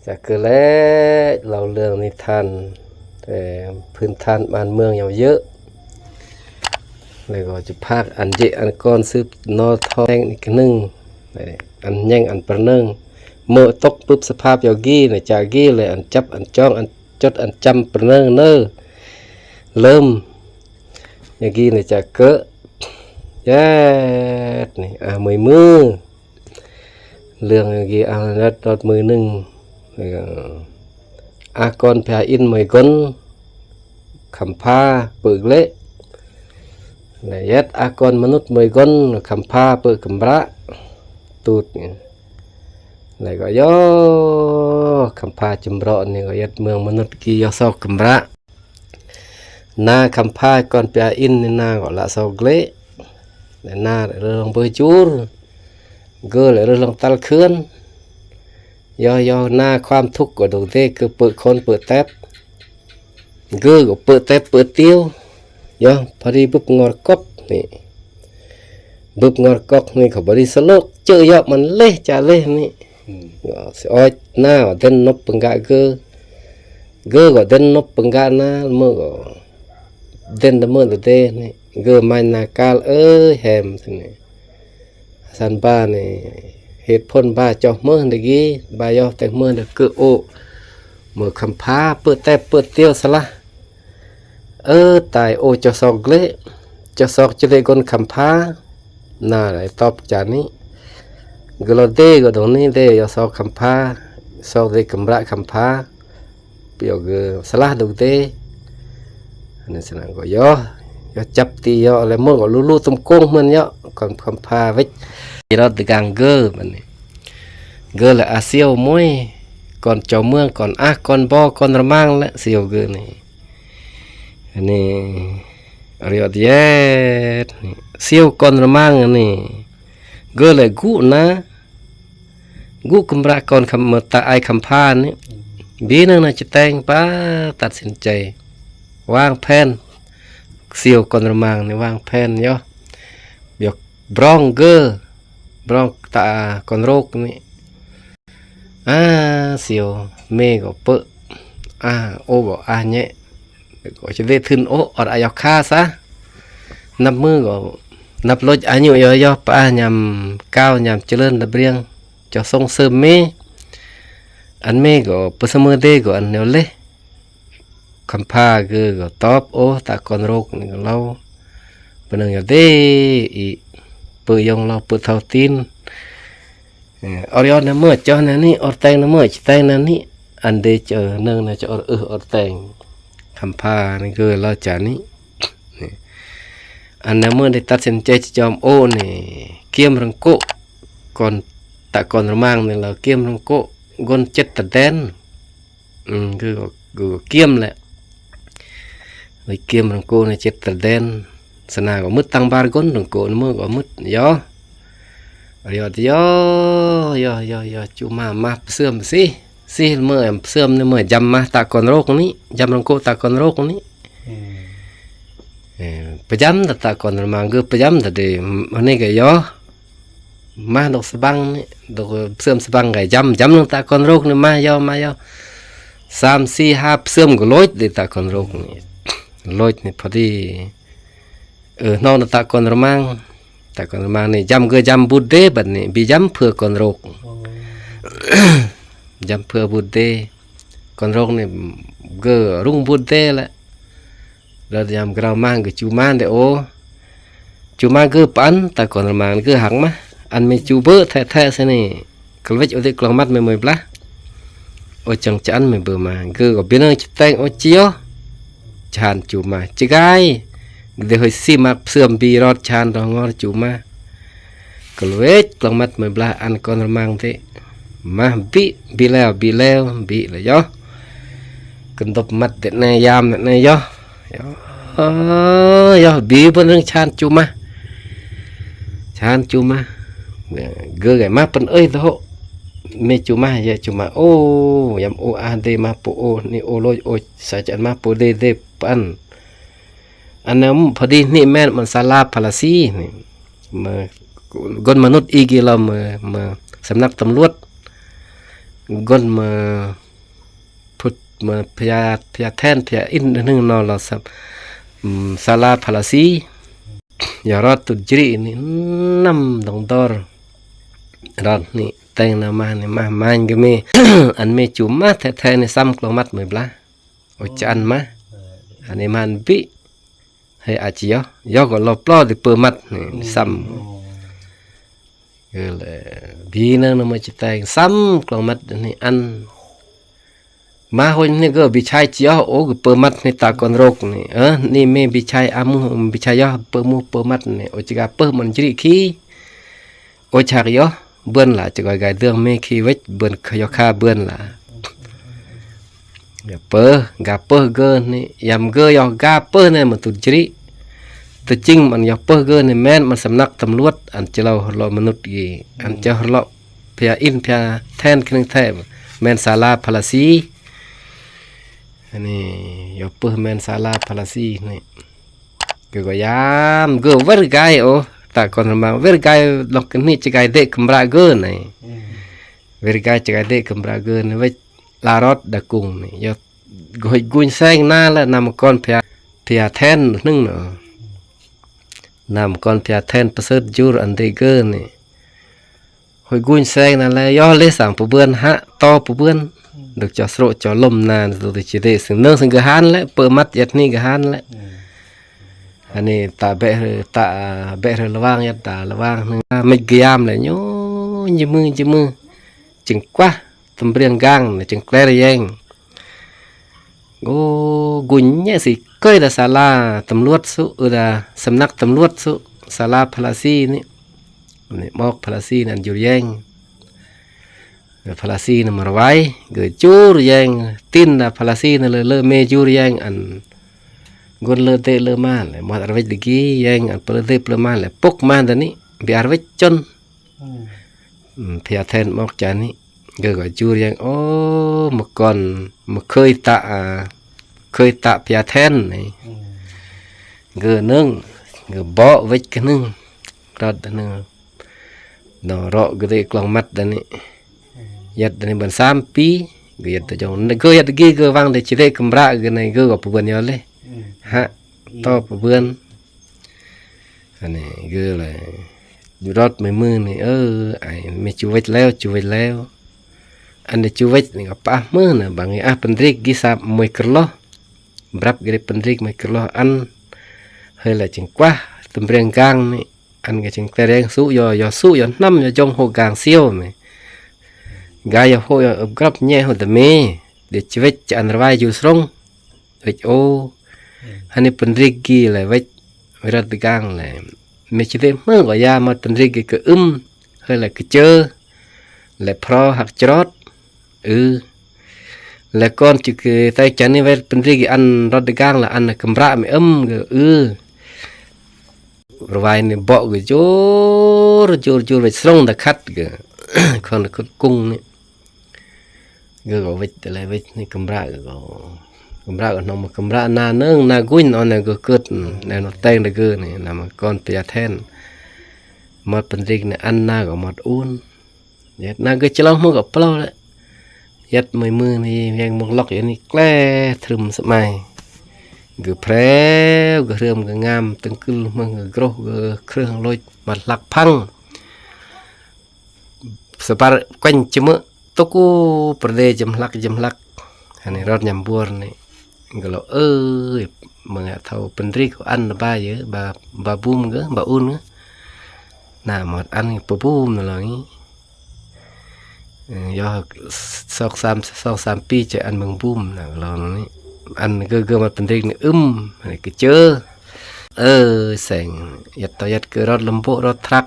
จะคือแลเราเรื่องนิทานแต่พื้นฐานบ้านเมืองเยอะแล้วก็จะพากอันเจอันก้อนซึบนอทองอีกนึงอันแย่งอันประนึงเมื่อตกปุ๊บสภาพยากี้ในจากกี้เลยอันจับอันจ้องอันจดอันจำประนึงเนอเริ่มยากี้ในจากเกะแย่นี่มือเรื่องยากี้นัดรถมือนึงก่อนแผ่อินมือก้นคำพาเปิกเละในยัดก่อนมนุษย์มือก้นคำพาเปิกกำระตูดแล้วก็ย่อคำพาจำเราเนี่ยก็ยัดเมืองมนุษย์กี่ย่อซอกกำระนาคำพาก่อนแผ่อินในนาก็ละซอกเละในนาเรื่องเบอร์จูรเกลือเรื่องตัลเขื่อนย่อหน้าความทุกข์ก็ดูเต้คือเปิดคนเปิดแทบเกลือก็เปิดแทบเปิดเตี้ยวย่อพอดีบุบงอดก๊อกนี่บุบงอดก๊อกนี่เขาบริสโลกเจอย่อมันเละจ่าเละนี่สิอ้อยหน้าเดินนบปังกะเกลือก็เดินนบปังกะหน้าเมื่อก็เดินเมื่อเต้นี่เกลือมันนากาลแฮมนี่สันบ้านี่เหตุผลบ้าเจ้าเมื่อเด็กี้บ้ายอแต่เมื่อเด็กเกโอเมื่อคำพาเปิดแต่เปิดเตี้ยวสละตายโอจะสอกเละจะสอกจะได้คนคำพาน่าได้ตอบจานนี้กลเดก็ตรงนี้เดยสอกคำพาสอกได้กำระคำพาเปียวเกสละดูเดอันนี้สนั่งก็ย่อจับตีย่ออะไรมั่วก็ลู่ๆตรงโค้งมันย่อก่อนคำพาไว้เราตึกางเกอมันนี่เกอละอาเซียวมวยก่อนเจ้าเมืองก่อนก่อนบ่อก่อนระมังและเซียวเกอนี่อันนี้เรียดเย็ดเซียวก่อนระมังนี่เกอละกูนะกูกำระก่อนคำเมื่อตาไอคำพานี่บีนึงนะจะแต่งป้าตัดสินใจวางแผนเซียวก่อนระมังนี่วางแผนย่อเบียกบรองเกอบรองตาก่อนโรคนี่เสียวเมก็เปะโอก็เนี่ยก็จะได้ทึนโออดอายคาซะนับมือก็นับรถอายุย่อป้ายำก้าวยำเจริญดับเรียงจะส่งเสริมเมอันเมก็เปิดเสมอเดก็อันเนียวเล่คำพาก็ตอบโอตาก่อนโรคนี่ก็เราเป็นอย่างเด้อีเปิดยงเราเปิดเท่าตีนอริยอนเมื่อเจ้านั่นนี่อดแต่งเมื่อแต่งนั่นนี่อันเดเจอเนื่องนะจะอดแต่งคำพานี่คือเราจานี้อันนั้นเมื่อได้ตัดสินใจจะจอมโอนี่เกี่ยมรังโกก่อนตะก่อนระมังนี่เราเกี่ยมรังโกกนเจ็ดตะแดนคือเกี่ยมแหละเลยเกี่ยมรังโกในเจ็ดตะแดนสนาก็มืดตั้งบาร์ก้นรังโกนเมื่อก็มืดย่อจูมาเสื่อมสิเมื่อเสื่อมเนี่ยเมื่อจำมาตะก่อนโรคนี้จำรังโกตะก่อนโรคนี้ประจำตะก่อนมาคือประจำแต่เดี๋ยววันนี้ก็ย่อมาดอกสบังนี่ดอกเสื่อมสบังก็จำลงตะก่อนโรคนี่มาย่อ3-4-5เสื่อมก็ลอยเดี๋ยวตะก่อนโรคนี่ลอยนี่พอดีนอกตะก่อนระมังแต่ก่อนมานี่จำก็จำบุตรเดบัดนี่บีจำเพื่อก่อนโรคจำเพื่อบุตรเดก่อนโรคนี่ก็รุ่งบุตรเดแหละเราจำกระมังก็จูมันเดโอจูมันก็ปันแต่ก่อนมานี่ก็หักมาอันไม่จูเบอร์แท้ๆสินี่กลวิจอุติกลองมัดไม่เหมือนปลาโอจังจันไม่เบื่อมาก็เป็นเรื่องจิตแต่งโอเจียวชานจูมาจิกายเดี๋ยวสิมาเสื่อมบีรอดชานรองอจูมากลเวทกลองมัดไม่ปลาอันก่อนระมังเตมาบีแล้วเลยย่อกันตบมัดเด็ดในยามเด็ดในย่อบีเป็นเรื่องชานจูมาเกยมาเป็นโตไม่จูมาอย่าจูมาโอ้ยำโออาเดมาโปโอนี่โอโลโอใส่จันมาโปเดปันอันนั้นพอดีนี่แม่มันซาลาพาลาซีนี่มากนมนุษย์อีกเรามาสำนักตำรวจ กนมาพุทธมาพยาแทนพยาอินนึงนอเราศาลาพลาซียารอดตุจรีนี่นำดงดอรรอดนี่แต่งนามานี่มามันก็มี อันมีจุมาแท้ๆในซ้ำกลองมัดมือบลาโอจันมาอันนี้มันบิให้อาจิยอก็ลบปลอดิเปิมัดนี่ซ้ำก็เลยบีนึงมาจะแต่งซ้ำกลองมัดนี่อันมาคนนี่ก็บิชัยจิโอก็เปิมัดในตากอนโรกนี่นี่ไม่บิชัยอามุบิชัยยอเปิมูเปิมัดนี่โอจิกาเปิมันจริขี้โอชากยอเบื้อนล่ะจะกายเรื่องไม่ขี้เวทเบื้อนขยค่าเบื้อนล่ะอย่าเปิกาเปิเกินนี่ยำเกยอกาเปิเนี่ยมันตุจริแต่จริงมันยอเปิเกินนี่แม่นมันสำนักตำรวจอันจะเรามนุษย์อีอันจะเราพยาอินพยาแทนครึ่งแท้แม่นศาลาพลาซีอันนี้ยอเปิแม่นศาลาพลาซีนี่ก็ยามก็เวรกายโอตาคนมาเวรกายลอกนี่จะกายเด็กกำราเกินนี่เวรกายจะกายเด็กกำราเกินไว้ลารอดดะกุงนี่ยอก็ให้กุญแซงหน้าแล้วนำก้อนพยาแทนนึงเนาะนำก้อนพยาแทนประเสริฐจูรอันเดเกอร์นี่ให้กุญแซงนั่นแหละย่อเลสั่งผู้เบื้อนฮะต่อผู้เบื้อนđược cho sro cho lom na rồi chỉ để sừng nương sừng cái han lẽ ปิดมัดยัดนี่cái han lẽอันนี้ตาเบะระว่างยัดตาระว่างนึงไม่เกียมเลยโยจิมือจึงกว่าตำเรียงกลางจึงแกล้แยงโอ้กุญเนี่ยสิเคยแต่ศาลาตำรวจสุสำนักตำรวจสุศาลาพลาซีนี่มอกพลาซีนั่นอยู่แยงพลาซีน่ะมาไว้เกิดจูรแยงตินน่ะพลาซีน่ะเลเมจูรแยงอันกนเลเตเลมาเลยมอดอร์เวดกีแยงอันเปเลเตเปลมาเลยปกมาตอนนี้บิอาร์เวดจนพยาแทนมอกจานี่เกิดจูรแยงโอ้เมื่อก่อนมาเคยตะพยาแทนนี่เกิดนึงเกิดบ่เวดกันนึงรอดนึงนอรอก็ได้กลองมัดตอนนี้ยัดในบัน3 ปีก็ยัดแต่จงก็ยัดกี้ก็วางแต่จิเรกำระก็ในก็กับผู้เบิ่นยอเลยฮะต่อผู้เบิ่นอันนี้ก็เลยอยู่รอดไม่มือนี่ไอ้ไม่จูเวทแล้วอันนี้จูเวทนี่ก็ปะมือน่ะบางไอ้เป็นริกกิสาไม่กระล้อบรับก็ได้เป็นริกไม่กระล้ออันเฮ้ยละจึงกว่าตำเรียงกลางนี่อันก็จึงแต่แรงสู้ยอสู้ยอน้ำยอจงหัวกลางเสียวนี่กายโหยอบกรับแย่หัวตะเมเดชเวชจะอันรวายอยู่สรงเวชโออันนี้เป็นริกกี้เลยเวชเวลาตะกางเลยไม่ใช่เรื่องเมื่อก่อนยามาเป็นริกกี้ก็เฮ้ยเลยก็เจอเลยพอหักจรดเลยก่อนจุกไตจันนี่เวชเป็นริกกี้อันรถตะกางละอันกำระไม่ก็รวายนี่บ่ก็จูรเวชสรงตะคัดก็คนก็กุ้งนี่ก็เวทอะไรเวทนี่กำราก็น้องมากำรานาเนื่องนากุ้ยนอนเนี่ยก็เกิดแนวแตงได้เกิดนี่นำก้อนพยาแทนมาเป็นริกเนี่ยอันนาก็มาอุ่นยัดนาก็จะเล่ามือกับเปล่าเลยยัดมือนี่ยังมองล็อกอย่างนี้แกล้ทรึมสมัยก็แพร่ก็เริ่มก็งามตึงขึ้นมันก็โกรธก็เครื่องลอยมาหลักพังสปาร์กวนจมูกตุกูประเดี๋ยวจำหลักอันนี้รถยำบัวนี่ก็เรามึงเท่าเป็นริกอันบ้าเยอะบาบูมก็บาอุ่นก็น่าหมดอันนี้ปบูมนั่นแหละนี่ยอ2-3 ปีจะอันมึงบูมนะเรานี่อันก็มาเป็นริกนี่อันนี้ก็เจอแสงยัดก็รถลำโพรถทรัค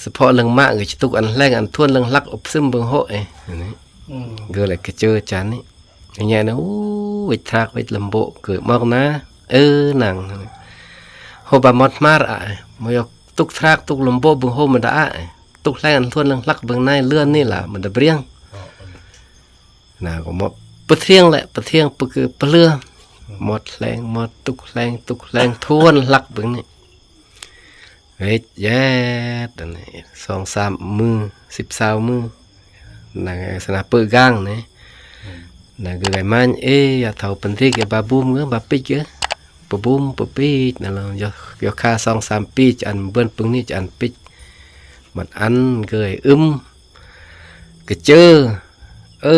เฉพาะเรื่องมากก็จะตุกอันแรงอันทวนเรื่องลักอบซึมเบิ่งโหยนี่ก็เลยก็เจอจานนี้อย่างเงี้ยนะวิทรักวิลำโบเกิดมากนะหนังโหบามอดมาร์มายกตุกทรักตุกลำโบเบิ่งโหมันได้ตุกแรงอันทวนเรื่องลักเบิ่งในเลื่อนนี่แหละมันจะเปรี้ยงน่ะก็หมดปะเที่ยงแหละปะเที่ยงปะคือปะเลื่อหมดแรงหมดตุกแรงทวนลักเบิ่งนี่เฮ็ดแย่ตอนนี้2-3 มือ10-20 มือ là sana pơ gang này là cái man ya thầu phân tích cái ba bum nữa ba pích á ba bum ba pích là do kha 2-3 ปีจะอันเบิ่นปึงนี่จะอันปิกมันอันเกยกระเจอ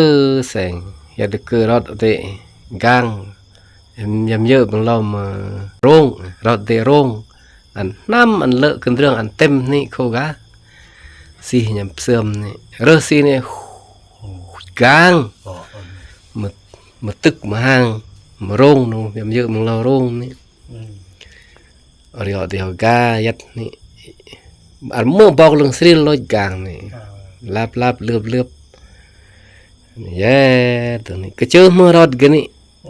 แสงอย่าได้เกิดรอดเตะกลางยำเยอะบางเรามาโรงรอดเตะโรงอันน้ำอันเลอะกันเรื่องอันเต็มนี่โคกะสิยำเสื่อมนี่เรื่องสิเนี่ยกลางมาตึกมาห่างมาโรงนูยำเยอะบางเราโรงนี่เรียกเดียวกายัดนี่อันมั่วบอกเรื่องสิลอยกลางนี่ลาบเลือบแย่ตัวนี้ก็เจอมือรอดกันนี่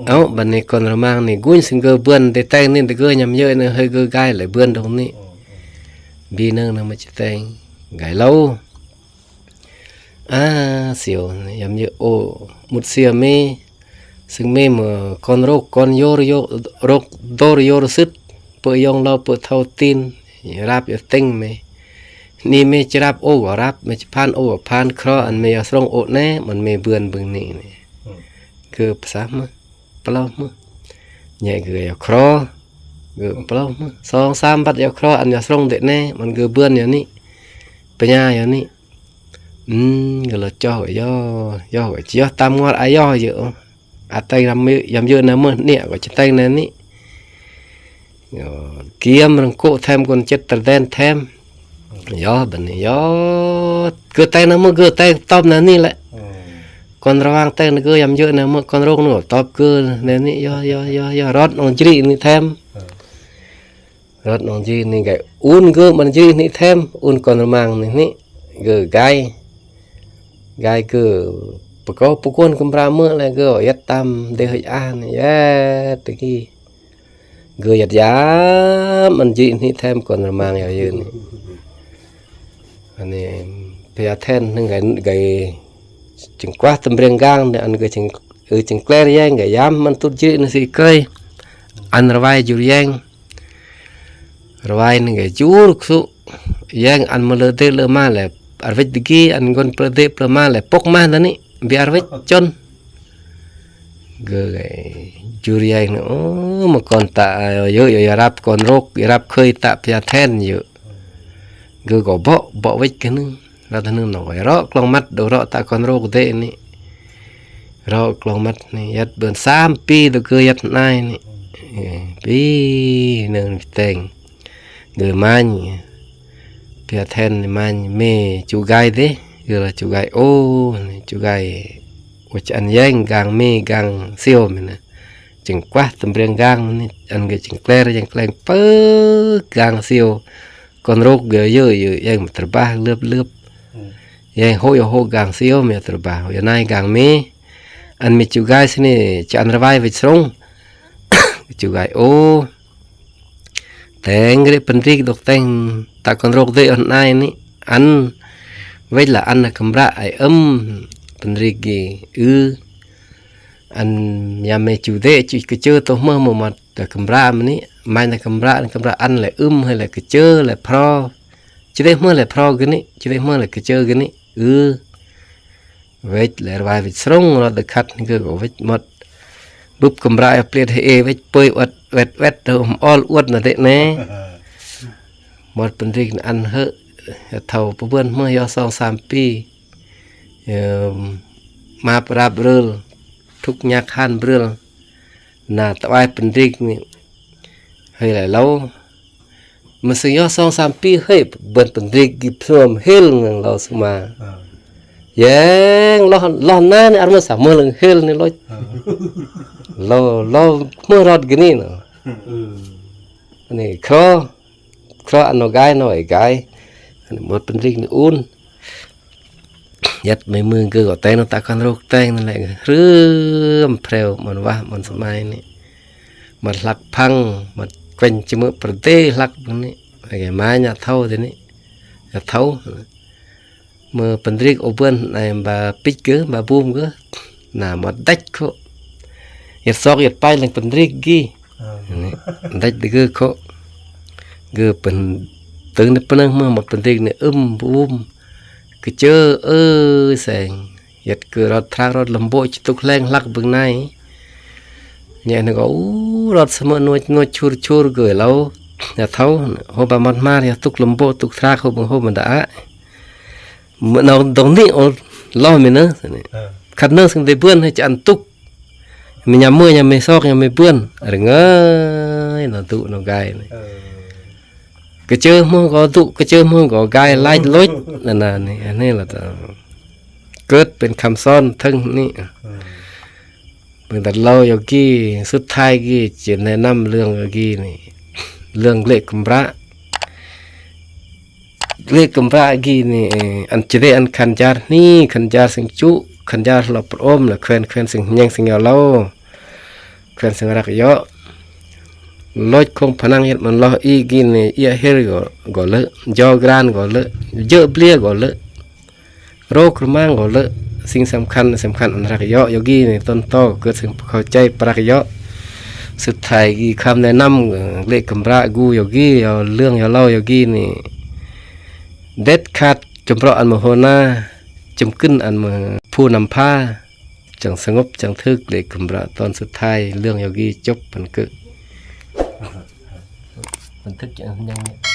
เอาบัดนี้คนละมังนี่กุ้นสิงเกอเบื้อนได้แต่งนี่แต่ก็ยำเยอะนี่เฮยเกอไกลเลยเบื้อนตรงนี้บีนึงนำมาจะแต่งไกลเล่าเสียวยำเยอะโอ้มุดเสียเมซึ่งเมมือคนโรคคนโยโรคโดรโยรสึดเปิดยองเราเปิดเท่าตีนรับอย่าเต็งไหมนี่ไม่จะรับโอ้ก็รับไม่จะพานโอ้ก็พานเคราะห์อันไม่อยากส่งโอ้แน่มันไม่เบื่อบึงนี่คือภาษามือเปล่ามือใหญ่คืออยากเคราะห์คือเปล่ามือ2-3 บัดอยากเคราะห์อันอยากส่งเด็ดแน่มันคือเบื่ออย่างนี้ปัญญาอย่างนี้ก็เลยจ่อย่อจ่อตามงอดย่อเยอะอาตัยยำเยอะนะมือเนี่ยก็จะตัยนั่นนี่เกียมรังโกแทมคนเจ็ดตะแดนแทมย่อบัดนี้ย่อเกิดแต่นะมื้อเกิดแต่ตอบนั่นนี่แหละคนระวังแต่ก็ยำเยอะนะมื้อคนโรคนู่ตอบคือนั่นนี่ย่อรถonจีนี่แทมรถonจีนี่ก็อุ่นก็มันจีนี่แทมอุ่นคนระวังนี่ก็ไกก็ปะก็ปะกวนกำรามื้อแล้วก็ยัดตามเดหยานี่แย่ตะกี้เกยยัดยามันจีนี่แทมคนระวังอย่ายืนอันนี้พยาแทนนึงไงจึงกว่าตำเรียงกลางเนี่ยอันก็จึงแกล้แย่งไงย้ำมันตุดจีนสิเคยอันระบายอยู่แย่งระบายนึงไงจูรุกสุแย่งอันมาเลยเตะเลยมาเลยอาร์วิดกี้อันคนเปิดเตะเปิดมาเลยปกมาตอนนี้บิอาร์วิดจนก็ไงจูแย่งเนี่ยโอ้มาก่อนตาเยอะอย่ารับก่อนโรคอย่ารับเคยตาพยาแทนเยอะก็บ่ไว้กันนึงเราท่านนึงหน่อยรอกลองมัดดูรอตาคนโรคเตนี่รอกลองมัดนี่ยัดเบิ่น3 ปีตัวคือยัดนายนี่ปีนึงแต่งเดือมันเพียแทนมันเมจูไกเด้คือจูไกโอ้จูไกว่าจะอันแย่งกลางเมกลางเซี่ยวมันนะจึงกว่าตำเรียงกลางนี่อันก็จึงแกล้ยังแกล้งเปิ้กลางเซี่ยวcon rốt ghê yang terbah lướp yang hoi gang siêu me terbah yang nai gang me an me chugai sini chan rawai vich srong chugai o teng gre penrik dok teng ta con rốt de on nai ni an vei là an kamra ai penrik gi an ya me chu de chu ke chơ to mơ mặt ta kamra ni mai là camera ăn lại hay là cái chơi lại pro chỉ đây mưa lại pro cái này chỉ đây mưa là cái chơi cái này vậy lại vài vết sông nó được cắt cái của vết một búp camera plate hay vết bơi vết rồi all uất là thế này một phần gì ăn hở thầu bươn mưa do 2-3 ปีมาปราบเรื่องทุกยากขันเรื่องน่าตะไว้เป็นริกนี่hay là lâu mà sự do 2-3 ปีเฮ้ยเบิ่นเป็นริกกิพรมเฮลเราสมาแย่งเราหน้านี่อันมา3 มื้อนึงเฮลนี่เราเมื่อรอดกันนี่เนาะอันนี้ครออันน้อยน้อยกายอันหมดเป็นริกนี่อุ่นยัดไม่มือก็แต่งตาคันโรคแต่งนั่นแหละเรื่องเพลวมันว่ามันสมัยนี้มันหลักพังมันquanh chỉ mới bật tê lắc này cái máy nhà thâu thế này nhà thâu mà bật riêng open này bà pick cứ bà boom cứ là một đách khó nhiệt sọc nhiệt bay lên bật riêng ghi đách cứ khó cứ bật từ nó bật mà một bật riêng này boom cái chơi sành ยัดเกิดรถทรากรถลำโบยตุกแรงลักเบื้องในเนี่ยนึกว่าอู้รถเสมอนวดชูเกิดแล้วอย่าเท่าหัวบมันมาเนี่ยตุกลำโบตุกทรากเขาบังหัวมันด่าเมื่อเราตรงนี้โอ้ล้อมันเนอะขัดเนื้อสิ่งใดเพื่อนให้จะอันตุกมียามมือยามไม่ซอกยามไม่เพื่อนอะไรเงี้ยน่าตุน่าไกลก็เจอมือก็ตุก็เจอมือก็ไกลไล่ลอยนั่นนี่อันนี้แหละเกิดเป็นคำซ้อนทั้งนี้เป็นแต่เราโยกี้สุดท้ายกี้จะแนะนำเรื่องโยกี้นี่เรื่องเลขกำระเลขกำระกี้นี่อันจะได้อันขันจารนี่ขันจารสิงจุขันจารหลบอมหรือเควนสิงยังสิงยาเล่าเควนสิงรักเยอะลอยคงพนังยัดมันลอยอีกินนี่เอียเฮริก็เลจอกรานก็เลเยอะเปลี่ยก็เลโรคมั่งก็เลสิ่งสำคัญอันรักเยอะโยกี้นี่ต้นโตเกิดสิ่งเข้าใจปรักเยอะสุดท้ายกี่คำแนะนำเลขกำระกูโยกี้เอาเรื่องเอาเล่าโยกี้นี่เด็ดขาดจำเพาะอันมโหนาจำขึ้นอันมาผู้นำผ้าจังสงบจังทึกเลขกำระตอนสุดท้ายเรื่องโยกี้จบมันเกิดบันทึกอย่าง